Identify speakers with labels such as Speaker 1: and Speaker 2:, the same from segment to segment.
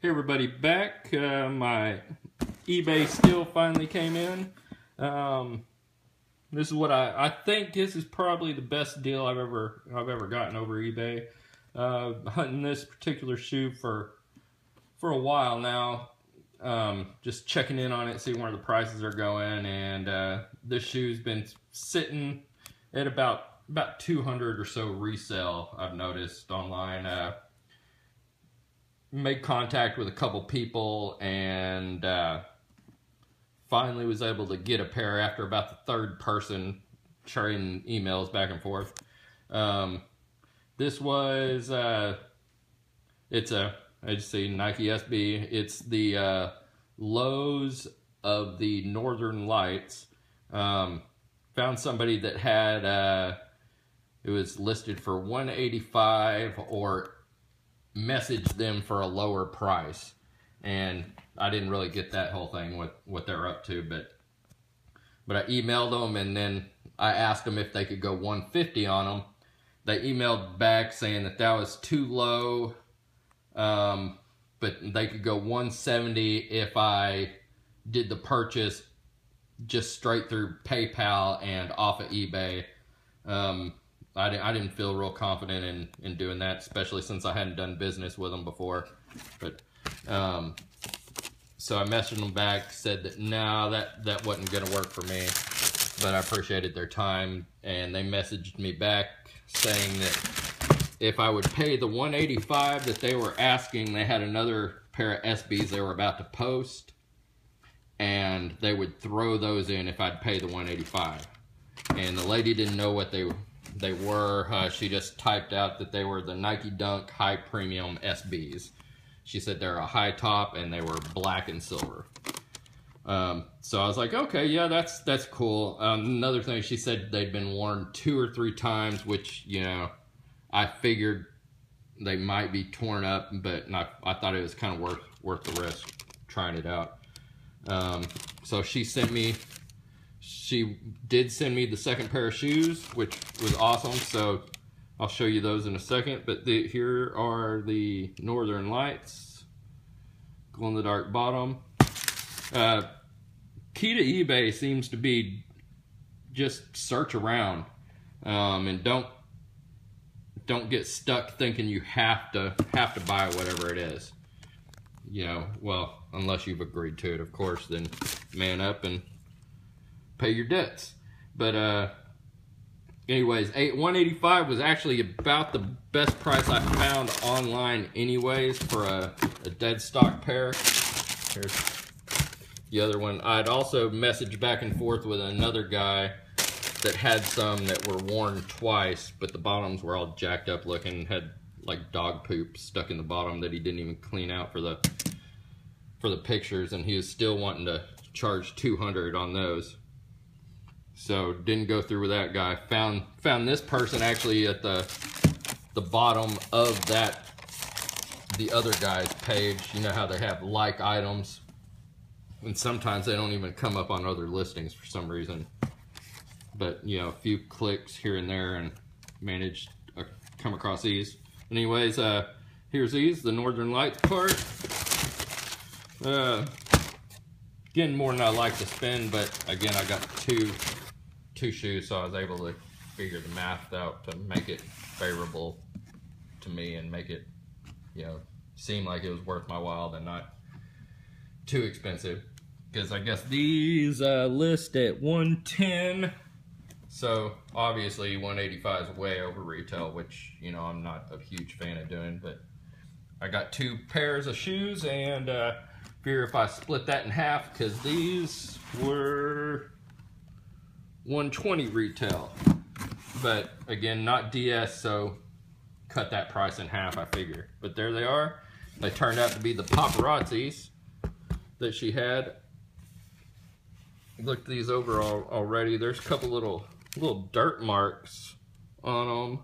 Speaker 1: Hey everybody, back. My eBay still finally came in. This is what I think this is probably the best deal I've ever gotten over eBay. Hunting this particular shoe for a while now. Just checking in on it, seeing where the prices are going, and this shoe's been sitting at about 200 or so resale. I've noticed online. Made contact with a couple people and finally was able to get a pair after about the third person trading emails back and forth. This was it's a, I just see Nike SB. It's the lows of the Northern Lights. Found somebody that had it was listed for $185 or messaged them for a lower price, and I didn't really get that whole thing with what they're up to, but I emailed them, and then I asked them if they could go $150 on them. They emailed back saying that was too low, but they could go $170 if I did the purchase just straight through PayPal and off of eBay. I didn't feel real confident in doing that, especially since I hadn't done business with them before. But so I messaged them back, said that no, that wasn't going to work for me. But I appreciated their time, and they messaged me back saying that if I would pay the $185 that they were asking, they had another pair of SBs they were about to post, and they would throw those in if I'd pay the $185. And the lady didn't know what they were. She just typed out that they were the Nike Dunk High Premium SBs. She said they're a high top and they were black and silver. So I was like, okay, yeah, that's cool. Another thing, she said they'd been worn 2 or 3 times, which, you know, I figured they might be torn up, but I thought it was kind of worth the risk trying it out. So she did send me the second pair of shoes, which was awesome. So I'll show you those in a second. But here are the Northern Lights, glow-in-the-dark bottom. Key to eBay seems to be just search around, and don't get stuck thinking you have to buy whatever it is. You know, well, unless you've agreed to it, of course. Then man up and pay your debts. But anyways, $185 was actually about the best price I found online anyways for a dead stock pair. Here's the other one. I'd also messaged back and forth with another guy that had some that were worn twice, but the bottoms were all jacked up looking, had like dog poop stuck in the bottom that he didn't even clean out for the pictures, and he was still wanting to charge $200 on those. So didn't go through with that guy. Found this person actually at the bottom of the other guy's page. You know how they have like items, and sometimes they don't even come up on other listings for some reason. But you know, a few clicks here and there, and managed to come across these. Anyways, here's these, the Northern Lights part. Getting more than I like to spend, but again, I got two shoes, so I was able to figure the math out to make it favorable to me and make it, you know, seem like it was worth my while and not too expensive. Because I guess these list at $110, so obviously $185 is way over retail, which, you know, I'm not a huge fan of doing. But I got 2 pairs of shoes, and figure if I split that in half, because these were $120 retail, but again, not DS, so cut that price in half, I figure. But there they are. They turned out to be the Paparazzis that she had. Looked these over already. There's a couple little dirt marks on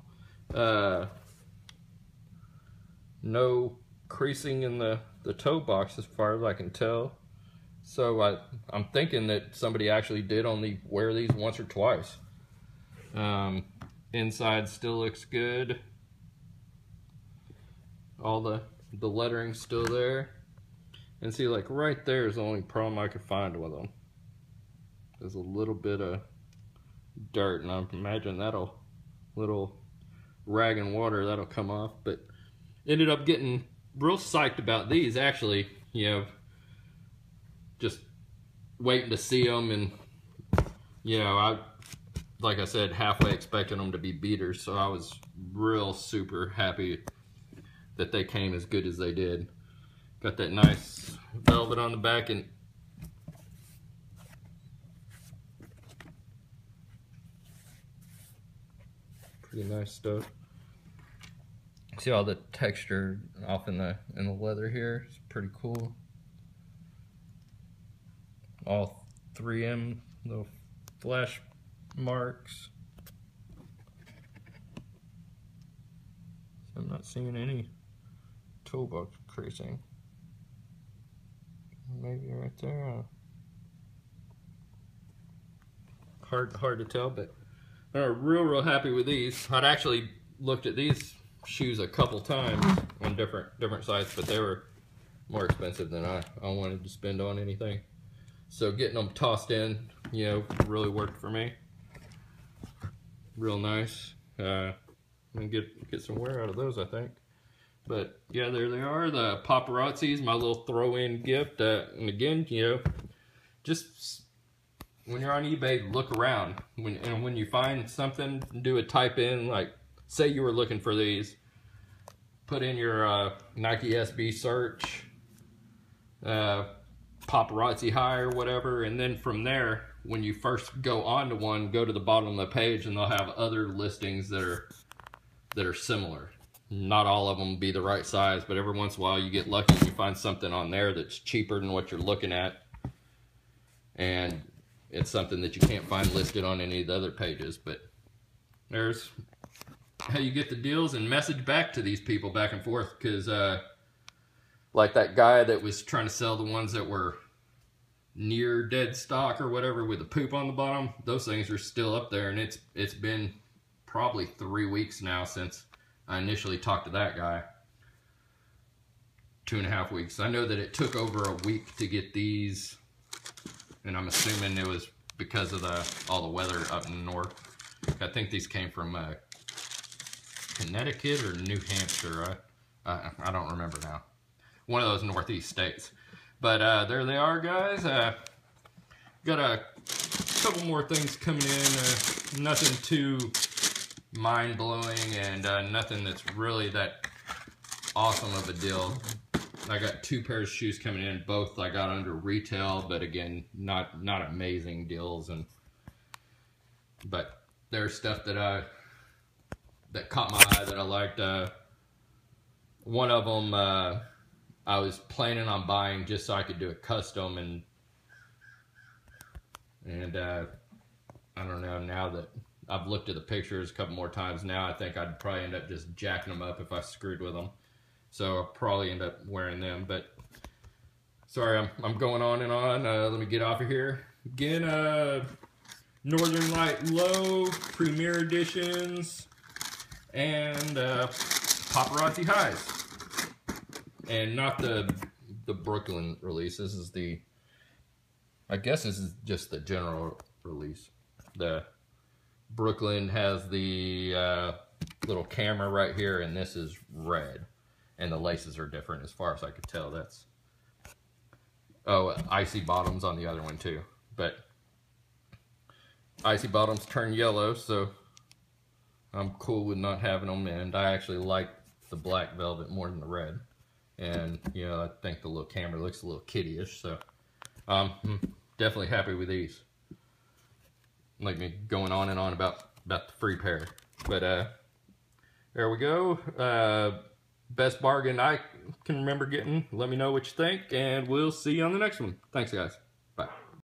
Speaker 1: them. No creasing in the toe box as far as I can tell. So I'm thinking that somebody actually did only wear these once or twice. Inside still looks good. All the lettering's still there. And see, like right there is the only problem I could find with them. There's a little bit of dirt, and I imagine that'll, little rag and water, that'll come off. But ended up getting real psyched about these, actually, you know, just waiting to see them. And, you know, like I said, halfway expecting them to be beaters, so I was real super happy that they came as good as they did. Got that nice velvet on the back, and pretty nice stuff. See all the texture off in the leather here. It's pretty cool. All 3M little flash marks. I'm not seeing any toolbox creasing. Maybe right there. Hard to tell, but I'm real happy with these. I'd actually looked at these shoes a couple times on different sites, but they were more expensive than I wanted to spend on anything. So getting them tossed in, you know, really worked for me. Real nice. I'm gonna get some wear out of those, I think. But yeah, there they are, the Paparazzis, my little throw-in gift. And again, you know, just when you're on eBay, look around. When you find something, do a type in, like say you were looking for these, put in your Nike SB search, Paparazzi high or whatever, and then from there, when you first go onto one, go to the bottom of the page, and they'll have other listings that are similar. Not all of them be the right size, but every once in a while you get lucky and you find something on there that's cheaper than what you're looking at, and it's something that you can't find listed on any of the other pages. But there's how you get the deals and message back to these people back and forth, because like that guy that was trying to sell the ones that were near dead stock or whatever with the poop on the bottom, those things are still up there, and it's been probably 3 weeks now since I initially talked to that guy. 2.5 weeks. I know that it took over a week to get these, and I'm assuming it was because of all the weather up in the north. I think these came from Connecticut or New Hampshire. I don't remember now. One of those northeast states. But there they are, guys. Got a couple more things coming in. Nothing too mind-blowing, and nothing that's really that awesome of a deal. I got 2 pairs of shoes coming in. Both I got under retail, but again, not amazing deals. But there's stuff that caught my eye that I liked. One of them I was planning on buying just so I could do a custom, and I don't know, now that I've looked at the pictures a couple more times now, I think I'd probably end up just jacking them up if I screwed with them. So I'll probably end up wearing them. But sorry, I'm going on and on. Let me get off of here. Again, Northern Light Low, Premier Editions, and Paparazzi Highs. And not the Brooklyn release. This is I guess this is just the general release. The Brooklyn has the little camera right here, and this is red, and the laces are different as far as I could tell. That's icy bottoms on the other one too, but icy bottoms turn yellow, so I'm cool with not having them. And I actually like the black velvet more than the red, and you know, I think the little camera looks a little kiddie-ish, so definitely happy with these. Like me going on and on about the free pair. But there we go. Best bargain I can remember getting. Let me know what you think, and we'll see you on the next one. Thanks, guys.